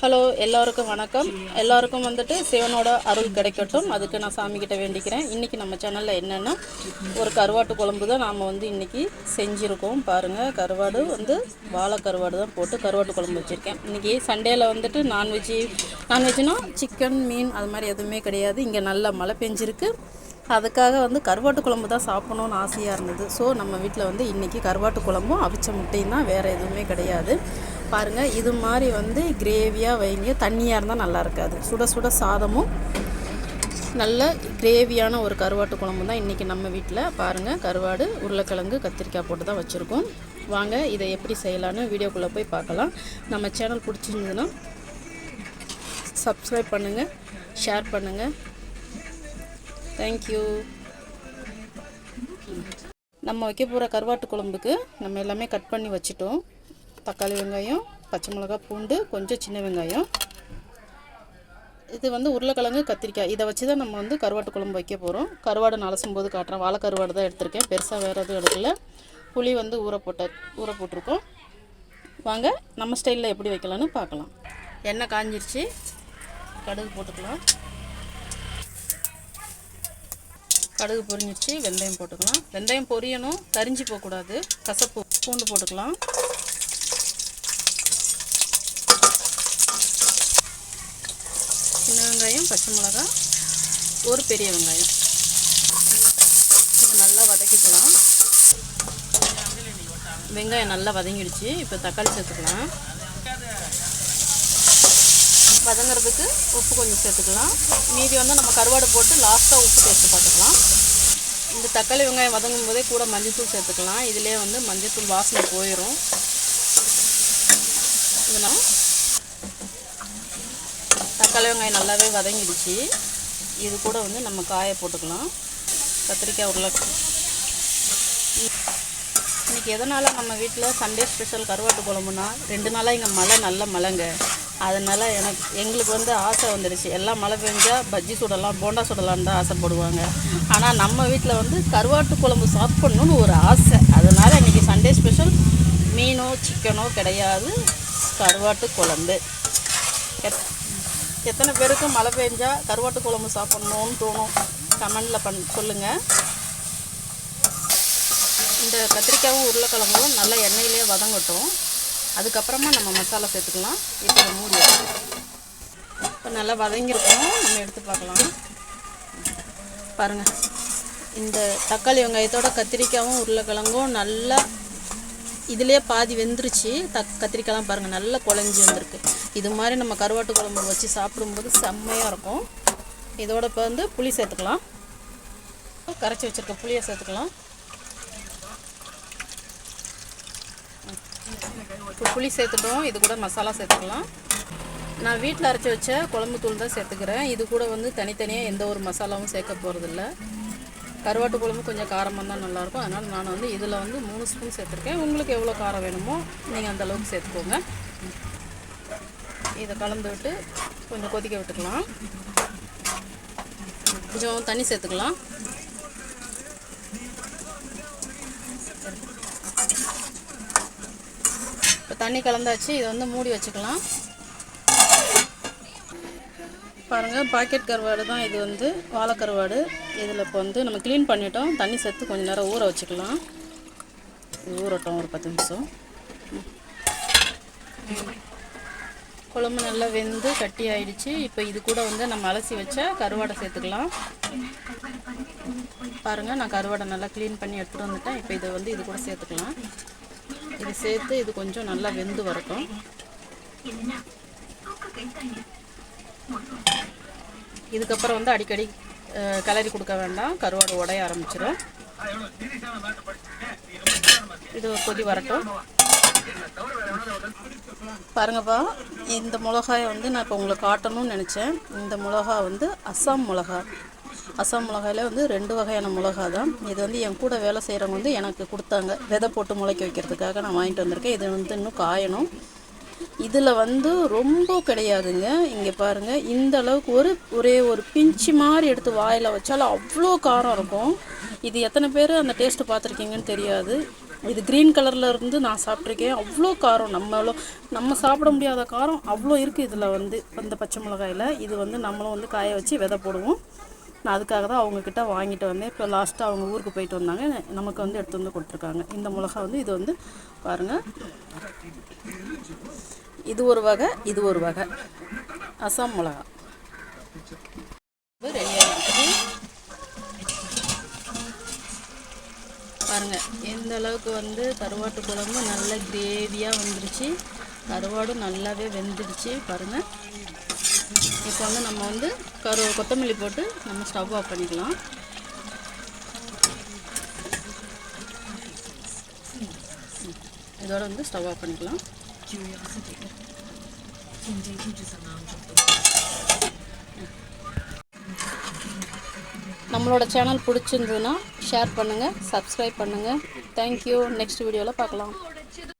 Hello, எல்லாருக்கும் வணக்கம். எல்லாருக்கும் வந்துட்டு சிவனோட அருள் கிடைக்கட்டும். அதுக்கு நான் சாமிக்கிட்ட வேண்டிக்கிறேன். இன்றைக்கி நம்ம சேனலில் என்னென்னா ஒரு கருவாட்டு குழம்பு தான் நாம் வந்து இன்றைக்கி செஞ்சுருக்கோம். பாருங்கள், கருவாடு வந்து வாழை கருவாடு தான் போட்டு கருவாட்டு குழம்பு வச்சுருக்கேன். இன்றைக்கி சண்டேயில் வந்துட்டு நான்வெஜ்னால் சிக்கன், மீன் அது மாதிரி எதுவுமே கிடையாது. இங்கே நல்லா மழை பெஞ்சிருக்கு. அதுக்காக வந்து கருவாட்டு குழம்பு தான் சாப்பிடணுன்னு ஆசையாக இருந்தது. ஸோ நம்ம வீட்டில் வந்து இன்றைக்கி கருவாட்டு குழம்பும் அவிச்ச முட்டையும் தான், வேறு எதுவுமே கிடையாது. பாருங்கள், இது மாதிரி வந்து கிரேவியாக வைங்க. தண்ணியாக இருந்தால் நல்லா இருக்காது. சுட சுட சாதமும் நல்ல கிரேவியான ஒரு கருவாட்டு குழம்பு தான் இன்றைக்கி நம்ம வீட்டில். பாருங்கள், கருவாடு, உருளைக்கிழங்கு, கத்திரிக்காய் போட்டு தான் வச்சுருக்கோம். வாங்க இதை எப்படி செய்யலான்னு வீடியோக்குள்ளே போய் பார்க்கலாம். நம்ம சேனல் பிடிச்சிருந்ததுன்னா சப்ஸ்கிரைப் பண்ணுங்கள், ஷேர் பண்ணுங்கள். தேங்க்யூ. நம்ம வைக்க போகிற கருவாட்டு குழம்புக்கு நம்ம எல்லாமே கட் பண்ணி வச்சுட்டோம். தக்காளி, வெங்காயம், பச்சை மிளகா, பூண்டு, கொஞ்சம் சின்ன வெங்காயம். இது வந்து உருளைக்கிழங்கு, கத்திரிக்காய். இதை வச்சு தான் நம்ம வந்து கருவாட்டு குழம்பு வைக்க போகிறோம். கருவாடு நலசும் போது காட்டுறேன். வாழை கருவாடு தான் எடுத்திருக்கேன். பெருசாக வேறு எதுவும் எடுக்கல. புளி வந்து ஊற போட்டிருக்கோம். வாங்க நம்ம ஸ்டைலில் எப்படி வைக்கலான்னு பார்க்கலாம். எண்ணெய் காஞ்சிருச்சு. கடுகு போட்டுக்கலாம். கடுகு பொரிஞ்சிச்சு. வெந்தயம் போட்டுக்கலாம். வெந்தயம் பொரியணும், கரிஞ்சு போகக்கூடாது. கசப்பு. பூண்டு போட்டுக்கலாம். சின்ன வெங்காயம், பச்சை மிளகாய், ஒரு பெரிய வெங்காயம். இது நல்லா வதக்கிக்கலாம். வெங்காயம் நல்லா வதங்கிடுச்சு. இப்போ தக்காளி சேர்த்துக்கலாம். வதங்கிறதுக்கு உப்பு கொஞ்சம் சேர்த்துக்கலாம். மீதி வந்து நம்ம கருவாடு போட்டு லாஸ்ட்டாக உப்பு டேஸ்ட்டு பார்த்துக்கலாம். இந்த தக்காளி வெங்காயம் வதங்கும் போதே கூட மஞ்சள்தூள் சேர்த்துக்கலாம். இதிலே வந்து மஞ்சள்தூள் வாசனை போயிடும். இதனால் தக்காளி வெங்காயம் நல்லாவே வதங்கிடுச்சு. இது கூட வந்து நம்ம காயை போட்டுக்கலாம். கத்திரிக்காய், உருளைக்கிழங்கு. இன்றைக்கி எதனால் நம்ம வீட்டில் சண்டே ஸ்பெஷல் கருவாட்டு குழம்புனா, 2 நாளாக இங்கே நல்ல மழைங்க. அதனால் எங்களுக்கு வந்து ஆசை வந்துடுச்சு. எல்லாம் மழை பெஞ்சால் பஜ்ஜி சுடலாம், போண்டா சுடலான்னு தான் ஆசைப்படுவாங்க. ஆனால் நம்ம வீட்டில் வந்து கருவாட்டு குழம்பு சாப்பிட்ணுன்னு ஒரு ஆசை. அதனால் இன்றைக்கி சண்டே ஸ்பெஷல் மீனோ சிக்கனோ கிடையாது, கருவாட்டு குழம்பு. எத்தனை பேருக்கு மழை பெஞ்சால் கருவாட்டு குழம்பு சாப்பிட்ணுன்னு தோணும்? கமெண்டில் சொல்லுங்கள். இந்த கத்திரிக்காயும் உருளைக்கிழங்கும் நல்லா எண்ணெயிலே வதங்கட்டும். அதுக்கப்புறமா நம்ம மசாலா சேர்த்துக்கலாம். இப்போ மூடி இப்போ நல்லா வதங்கியிருக்கோம். நம்ம எடுத்து பார்க்கலாம். பாருங்கள், இந்த தக்காளி வெங்காயத்தோட கத்திரிக்காயும் உருளைக்கிழங்கும் நல்லா இதிலே பாதி வெந்துருச்சு. கத்திரிக்காய்லாம் பாருங்கள் நல்லா குழஞ்சி வந்திருக்கு. இது மாதிரி நம்ம கருவாட்டு குழம்பு வச்சு சாப்பிடும்போது செம்மையாக இருக்கும். இதோட இப்போ வந்து புளி சேர்த்துக்கலாம். கரைச்சி வச்சுருக்க புளியை சேர்த்துக்கலாம். இப்போ புளி சேர்த்துட்டோம். இது கூட மசாலா சேர்த்துக்கலாம். நான் வீட்டில் அரைச்சி வச்ச குழம்பு தூள் தான் சேர்த்துக்கிறேன். இது கூட வந்து தனித்தனியாக எந்த ஒரு மசாலாவும் சேர்க்க போகிறதில்ல. கருவாட்டு குழம்பு கொஞ்சம் காரமாக தான் நல்லாயிருக்கும். அதனால் நான் வந்து இதில் வந்து 3 ஸ்பூன் சேர்த்துருக்கேன். உங்களுக்கு எவ்வளோ காரம் வேணுமோ நீங்கள் அந்தளவுக்கு சேர்த்துக்கோங்க. இதை கலந்து விட்டு கொஞ்சம் கொதிக்க விட்டுக்கலாம். கொஞ்சம் தண்ணி சேர்த்துக்கலாம். இப்போ தண்ணி கலந்தாச்சு. இதை வந்து மூடி வச்சுக்கலாம். பாருங்கள், பாக்கெட் கருவாடு தான் இது. வந்து வாழை கருவாடு. இதில் இப்போ வந்து நம்ம க்ளீன் பண்ணிட்டோம். தண்ணி சேர்த்து கொஞ்சம் நேரம் ஊற வச்சுக்கலாம். இது ஊறட்டும் ஒரு 10 நிமிஷம். குழம்பு நல்லா வெந்து கட்டி ஆயிடுச்சு. இப்போ இது கூட வந்து நம்ம அலசி வச்ச கருவாடை சேர்த்துக்கலாம். பாருங்கள், நான் கருவாடை நல்லா க்ளீன் பண்ணி எடுத்துகிட்டு வந்துட்டேன். இப்போ இதை வந்து இது கூட சேர்த்துக்கலாம். இது சேர்த்து இது கொஞ்சம் நல்லா வெந்து வரட்டும். இதுக்கப்புறம் வந்து அடிக்கடி கிளறி கொடுக்க வேண்டாம், கருவாடு உடைய ஆரம்பிச்சிடும். இது கொதி வரட்டும். பாருங்கப்பா, இந்த மிளகாயை வந்து நான் இப்போ உங்களுக்கு காட்டணும்னு நினச்சேன். இந்த மிளகா வந்து அஸ்ஸாம் மிளகா. அஸ்ஸாம் மிளகாயில் வந்து 2 வகையான மிளகா தான். இது வந்து என் கூட வேலை செய்கிறவங்க வந்து எனக்கு கொடுத்தாங்க. விதை போட்டு முளைக்க வைக்கிறதுக்காக நான் வாங்கிட்டு வந்திருக்கேன். இது வந்து இன்னும் காயணும். இதில் வந்து ரொம்ப கிடையாதுங்க. இங்கே பாருங்கள், இந்த அளவுக்கு ஒரே ஒரு பிஞ்சு மாதிரி எடுத்து வாயில் வச்சாலும் அவ்வளோ காரம் இருக்கும். இது எத்தனை பேர் அந்த டேஸ்ட்டு பார்த்துருக்கீங்கன்னு தெரியாது. இது க்ரீன் கலரில் இருந்து நான் சாப்பிட்ருக்கேன். அவ்வளோ காரம், நம்ம சாப்பிட முடியாத காரம் அவ்வளோ இருக்குது இதில் வந்து இந்த பச்சை மிளகாயில். இது வந்து நம்மளும் வந்து காய வச்சு விதை போடுவோம். நான் அதுக்காக தான் அவங்கக்கிட்ட வாங்கிட்டு வந்தேன். இப்போ லாஸ்ட்டாக அவங்க ஊருக்கு போயிட்டு வந்தாங்க, நமக்கு வந்து எடுத்து வந்து கொடுத்துருக்காங்க. இந்த மிளகா வந்து இது வந்து பாருங்கள், இது ஒரு வகை, இது ஒரு வகை அசாம் மிளகா. ரெடியாக இருக்குது பாருங்கள். எந்த அளவுக்கு வந்து கருவாட்டு குழம்பு நல்ல கிரேவியாக வந்துடுச்சு. கருவாடும் நல்லாவே வெந்துடுச்சு பாருங்கள். இப்போ வந்து நம்ம வந்து கொத்தமல்லி போட்டு நம்ம ஸ்டவ் ஆஃப் பண்ணிக்கலாம். இதோட வந்து ஸ்டவ் ஆஃப் பண்ணிக்கலாம். நம்மளோட சேனல் பிடிச்சிருந்ததுன்னா ஷேர் பண்ணுங்கள், சப்ஸ்கிரைப் பண்ணுங்கள். தேங்க்யூ. நெக்ஸ்ட் வீடியோவில் பார்க்கலாம்.